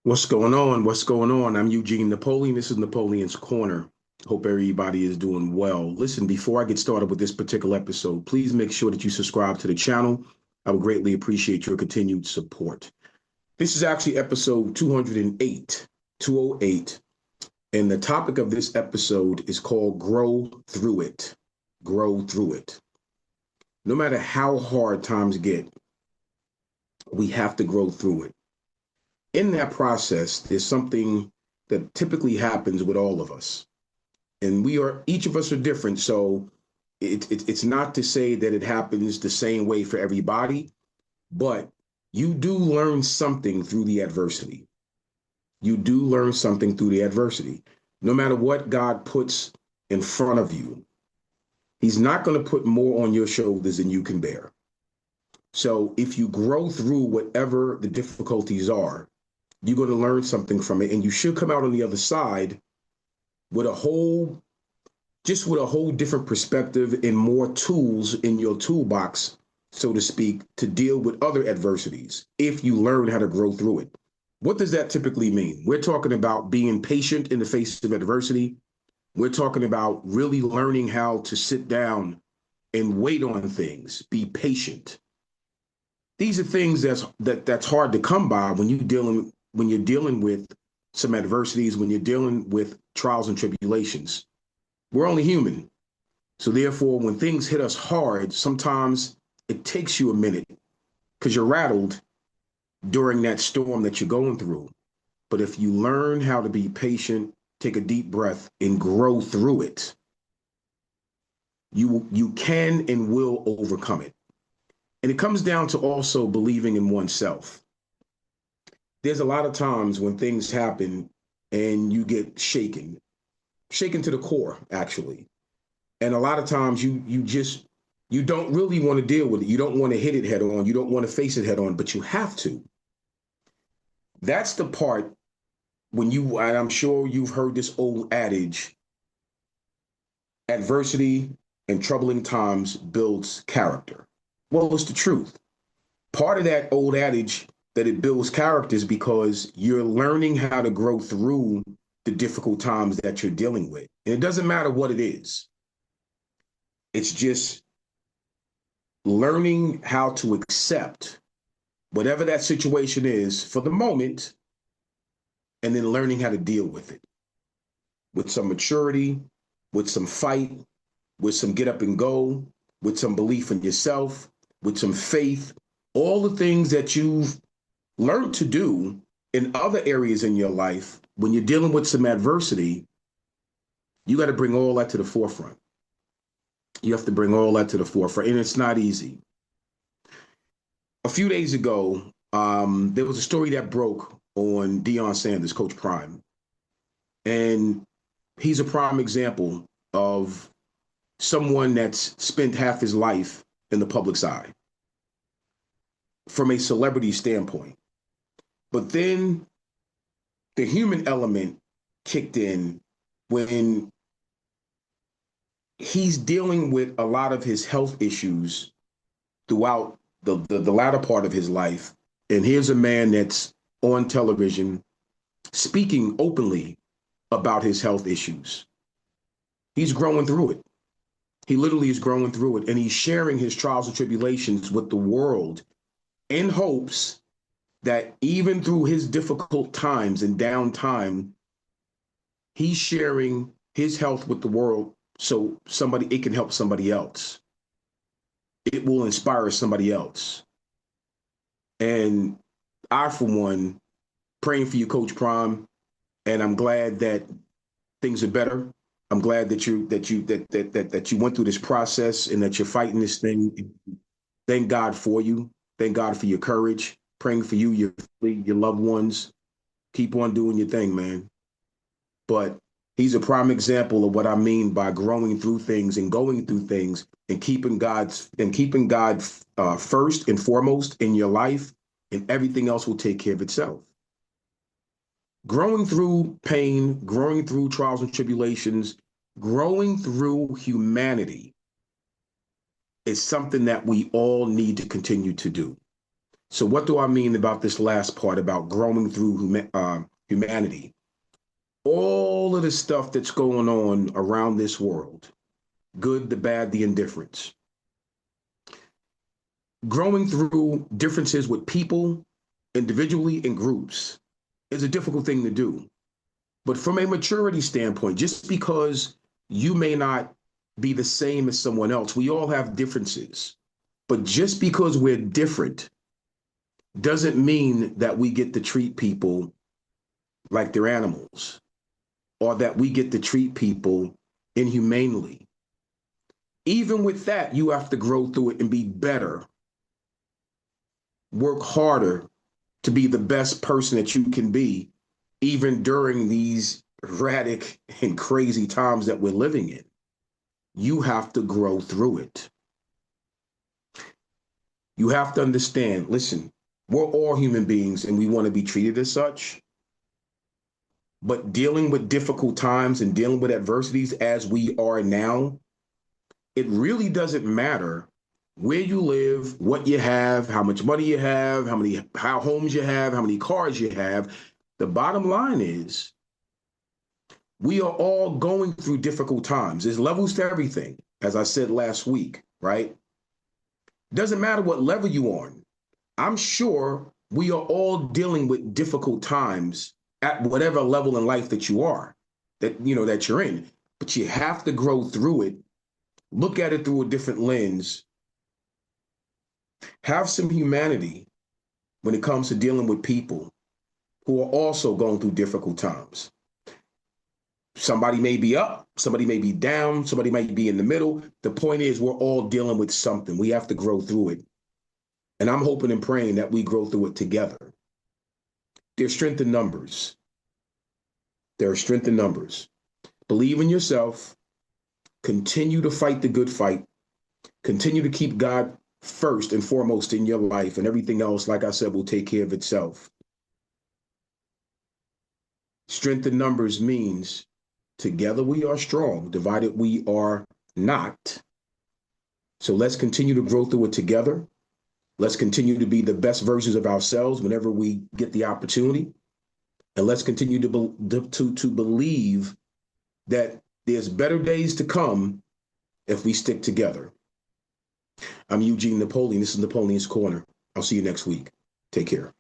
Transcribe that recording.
What's going on? What's going on? I'm Eugene Napoleon. This is Napoleon's Corner. Hope everybody is doing well. Listen, before I get started with this particular episode, please make sure that you subscribe to the channel. I would greatly appreciate your continued support. This is actually episode 208, 208, and the topic of this episode is called Grow Through It. Grow Through It. No matter how hard times get, we have to grow through it. In that process, there's something that typically happens with all of us. And each of us are different. So it's not to say that it happens the same way for everybody, but you do learn something through the adversity. You do learn something through the adversity. No matter what God puts in front of you, He's not going to put more on your shoulders than you can bear. So if you grow through whatever the difficulties are, you're going to learn something from it, and you should come out on the other side with a whole different perspective and more tools in your toolbox, so to speak, to deal with other adversities if you learn how to grow through it. What does that typically mean? We're talking about being patient in the face of adversity. We're talking about really learning how to sit down and wait on things, be patient. These are things that's hard to come by when you're dealing with some adversities, when you're dealing with trials and tribulations. We're only human. So therefore, when things hit us hard, sometimes it takes you a minute because you're rattled during that storm that you're going through. But if you learn how to be patient, take a deep breath and grow through it, you can and will overcome it. And it comes down to also believing in oneself. There's a lot of times when things happen and you get shaken to the core, actually. And a lot of times you don't really want to deal with it. You don't want to hit it head on. You don't want to face it head on, but you have to. That's the part and I'm sure you've heard this old adage, adversity and troubling times builds character. Well, it's the truth. Part of that old adage that it builds character is because you're learning how to grow through the difficult times that you're dealing with. And it doesn't matter what it is. It's just learning how to accept whatever that situation is for the moment, and then learning how to deal with it with some maturity, with some fight, with some get up and go, with some belief in yourself, with some faith, all the things that you've learned to do in other areas in your life. When you're dealing with some adversity, you got to bring all that to the forefront. You have to bring all that to the forefront, and it's not easy. A few days ago, there was a story that broke on Deion Sanders, Coach Prime, and he's a prime example of someone that's spent half his life in the public's eye from a celebrity standpoint. But then the human element kicked in when he's dealing with a lot of his health issues throughout the latter part of his life. And here's a man that's on television speaking openly about his health issues. He's growing through it. He literally is growing through it. And he's sharing his trials and tribulations with the world in hopes that even through his difficult times and downtime, he's sharing his health with the world so it can help somebody else. It will inspire somebody else. And I, for one, praying for you, Coach Prime, and I'm glad that things are better. I'm glad that you went through this process and that you're fighting this thing. Thank God for you. Thank God for your courage. Praying for you, your loved ones. Keep on doing your thing, man. But he's a prime example of what I mean by growing through things and going through things and keeping God first and foremost in your life, and everything else will take care of itself. Growing through pain, growing through trials and tribulations, growing through humanity is something that we all need to continue to do. So what do I mean about this last part about growing through humanity? All of the stuff that's going on around this world, good, the bad, the indifference. Growing through differences with people, individually and groups, is a difficult thing to do. But from a maturity standpoint, just because you may not be the same as someone else, we all have differences. But just because we're different doesn't mean that we get to treat people like they're animals or that we get to treat people inhumanely. Even with that, you have to grow through it and be better, work harder to be the best person that you can be, even during these erratic and crazy times that we're living in. You have to grow through it. You have to understand, listen, we're all human beings and we want to be treated as such. But dealing with difficult times and dealing with adversities as we are now, it really doesn't matter where you live, what you have, how much money you have, how homes you have, how many cars you have. The bottom line is we are all going through difficult times. There's levels to everything, as I said last week, right? Doesn't matter what level you're on. I'm sure we are all dealing with difficult times at whatever level in life that you are, that you're in. But you have to grow through it, look at it through a different lens, have some humanity when it comes to dealing with people who are also going through difficult times. Somebody may be up, somebody may be down, somebody might be in the middle. The point is, we're all dealing with something. We have to grow through it. And I'm hoping and praying that we grow through it together. There's strength in numbers. There are strength in numbers. Believe in yourself. Continue to fight the good fight. Continue to keep God first and foremost in your life, and everything else, like I said, will take care of itself. Strength in numbers means together we are strong, divided we are not. So let's continue to grow through it together. Let's continue to be the best versions of ourselves whenever we get the opportunity. And let's continue to believe that there's better days to come if we stick together. I'm Eugene Napoleon. This is Napoleon's Corner. I'll see you next week. Take care.